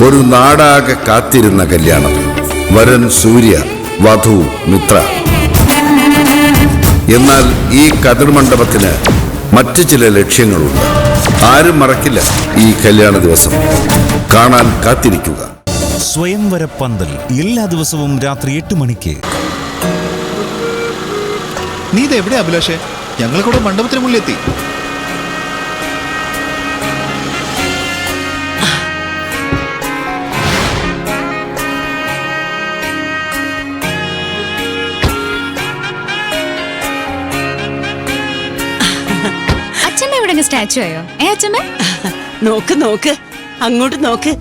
ഒരു നാടാകെ കാത്തിരുന്ന കല്യാണം. വരൻ സൂര്യ, വധു മിത്ര. എന്നാൽ ഈ കതിർമണ്ഡപത്തിന് മറ്റു ചില ലക്ഷ്യങ്ങളുണ്ട്. ആരും മറക്കില്ല ഈ കല്യാണ ദിവസം. കാണാൻ കാത്തിരിക്കുക. സ്വയംവര പന്തൽ എല്ലാ ദിവസവും രാത്രി 8 മണിക്ക്. നീ ഇത് എവിടെ അഭിലാഷേ? ഞങ്ങൾ കൂടെ മണ്ഡപത്തിന് മുന്നിലെത്തി. സ്റ്റാച്ചു ആയോ? അച്ഛമ്മ നോക്ക് നോക്ക്, അങ്ങോട്ട് നോക്ക്.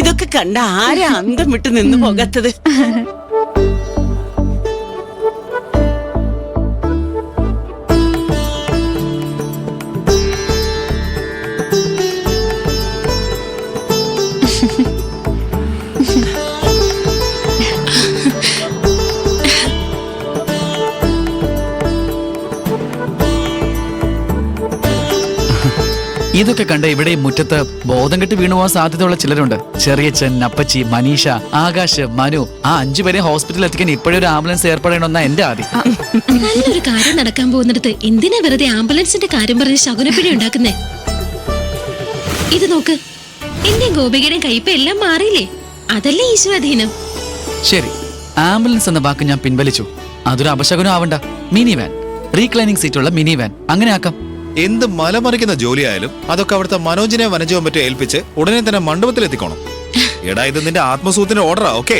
ഇതൊക്കെ കണ്ട ആരാ അന്തം വിട്ട് നിന്ന് പോകാത്തത്? ഇതൊക്കെ കണ്ട ഇവിടെ മുറ്റത്ത് ബോധം കെട്ട് വീണുപോകാൻ സാധ്യതയുള്ള ചിലരുണ്ട്. ചെറിയച്ഛൻ, അപ്പച്ചി, മനീഷ, ആകാശ്, മനു. ആ 5 പേരെ ഹോസ്പിറ്റലിൽ എത്തിക്കാൻ ഇപ്പോഴേ ഒരു ആംബുലൻസ് ഏർപ്പെടണമെന്നാ എന്റെ ആദ്യം. നല്ലൊരു കാര്യം നടക്കാൻ പോകുന്നിടത്ത് എന്തിനാ വെറുതെ ആംബുലൻസിന്റെ കാര്യം പറഞ്ഞ് ശകുനപ്പിഴ ഉണ്ടാക്കുന്നേ? ഇത് നോക്ക്, എന്റെ ഗോപികയുടെയും കയ്പ എല്ലാം മാറിയില്ലേ? അതല്ലേ ഈശ്വരാധീനം. ശരി, ആംബുലൻസ് എന്ന വാക്ക് ഞാൻ പിൻവലിച്ചു. അതൊരു അപശകുനം ആവണ്ട. Mini van, reclining സീറ്റുള്ള mini van, അങ്ങനെ ആക്കാം. എന്ത് മലമറിക്കുന്ന ജോലിയായാലും അതൊക്കെ അവിടുത്തെ മനോജിനെ വനജവും മറ്റും ഏൽപ്പിച്ച് ഉടനെ തന്നെ മണ്ഡപത്തിൽ എത്തിക്കോണം. എടാ, ഇത് നിന്റെ ആത്മസൂത്തിന്റെ ഓർഡറാ. ഓക്കെ,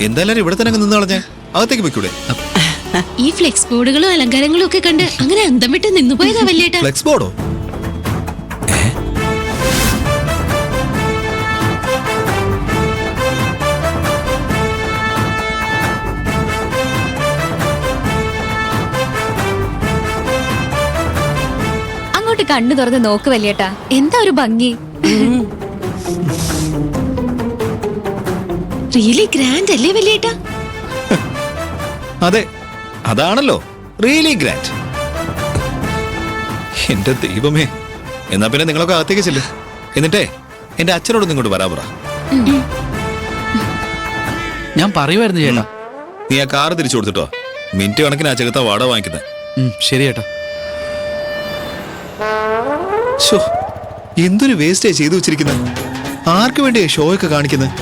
എന്തായാലും ഇവിടെ തന്നെ നിന്ന് കളഞ്ഞേ. അകത്തേക്ക് വെക്കൂടെ? ഈ ഫ്ലെക്സ് ബോർഡുകളും അലങ്കാരങ്ങളും ഒക്കെ കണ്ട് അങ്ങനെ അന്തം വിട്ട് നിന്നുപോയതാ വല്യേട്ടാ. ഫ്ലെക്സ് ബോർഡോ? കണ്ണു തുറന്ന് നോക്ക് വല്യേട്ടാ, എന്താ ഒരു ഭംഗി. റിയലി ഗ്രാൻഡ് അല്ലേ വല്യേട്ടാ? അതെ, അതാണല്ലോ റിയലി ഗ്രാൻഡ്. എന്റെ ദൈവമേ, എന്നാ പിന്നെ നിങ്ങളൊക്കെ അകത്തേക്ക് ചെല്ല്. എന്നിട്ടേ എന്റെ അച്ഛനോട് ഇങ്ങോട്ട് വരാൻ പറ. ഞാൻ പറയുമായിരുന്നു ചേട്ടാ. നീ ആ കാറ് തിരിച്ചു കൊടുത്തിട്ടോ. മിനിറ്റ് കണക്കിന് ആ ചെകുത്ത വാടക വാങ്ങിക്കുന്നത്. ശരി ചേട്ടാ. എന്തൊരു വേസ്റ്റേ ചെയ്തു വെച്ചിരിക്കുന്നത്. ആർക്ക് വേണ്ടിയാ ഷോ ഒക്കെ കാണിക്കുന്നത്?